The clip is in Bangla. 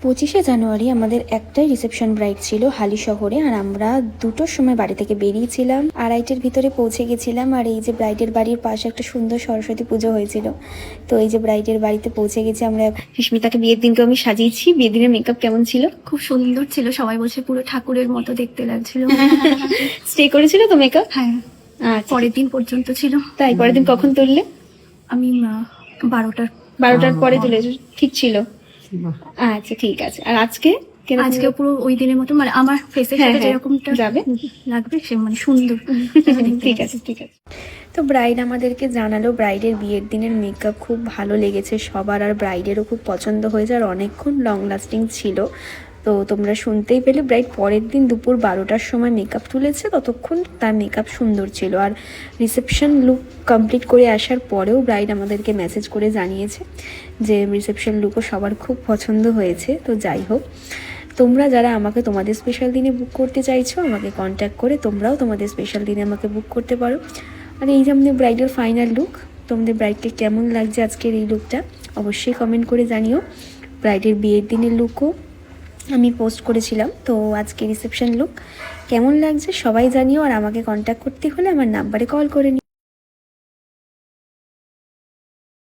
25শে জানুয়ারি আমাদের একটাই রিসেপশন ব্রাইড ছিল হালি শহরে, আর আমরা 2টোর সময় বাড়ি থেকে বেরিয়েছিলাম, 2:30-এর ভিতরে পৌঁছে গেছিলাম। আর এই যে ব্রাইডের বাড়ির পাশে একটা সুন্দর সরস্বতী পুজো হয়েছিল, তো এই যে ব্রাইডের বাড়িতে পৌঁছে গেছি আমরা। সুস্মিতাকে বিয়ের দিনকে আমি সাজিয়েছি। বিয়ের দিনের মেকআপ কেমন ছিল? খুব সুন্দর ছিল, সবাই বলছে পুরো ঠাকুরের মতো দেখতে লাগছিল। স্টে করেছিল তো মেকআপ? হ্যাঁ, আচ্ছা, পরের দিন পর্যন্ত ছিল। তাই পরের দিন কখন তুললে? আমি 12টার পরে তুলে, ঠিক ছিল। আচ্ছা ঠিক আছে। আর আজকে আজকে পুরো ওই দিনের মতো, মানে আমার ফেসের হ্যাঁ, সাথে হ্যাঁ, যেরকমটা যাবে। লাগবে সে মানে সুন্দর। ঠিক আছে ঠিক আছে। তো ব্রাইড আমাদেরকে জানালো ব্রাইডের বিয়ের দিনের মেকআপ খুব ভালো লেগেছে সবার, আর ব্রাইডেরও খুব পছন্দ হয়েছে, আর অনেকক্ষণ লং লাস্টিং ছিল। তো তোমরা শুনতেই পেলে, ব্রাইড পরের দিন দুপুর 12টার সময় মেকআপ তুলেছে, ততক্ষণ তার মেকআপ সুন্দর ছিল। আর রিসেপশন লুক কমপ্লিট করে আসার পরেও ব্রাইড আমাদেরকে মেসেজ করে জানিয়েছে যে রিসেপশন লুকও সবার খুব পছন্দ হয়েছে। তো যাই হোক, তোমরা যারা আমাকে তোমাদের স্পেশাল দিনে বুক করতে চাইছো, আমাকে কন্ট্যাক্ট করে তোমরাও তোমাদের স্পেশাল দিনে আমাকে বুক করতে পারো। আর এই যে আমাদের ব্রাইডের ফাইনাল লুক, তোমাদের ব্রাইডকে কেমন লাগছে আজকের এই লুকটা অবশ্যই কমেন্ট করে জানিও। ব্রাইডের বিয়ের দিনের লুকও আমি পোস্ট করেছিলাম, তো আজকে রিসেপশন লুক কেমন লাগছে সবাই জানিও। আর আমাকে কন্ট্যাক্ট করতে হলে আমার নাম্বারে কল করে নিও।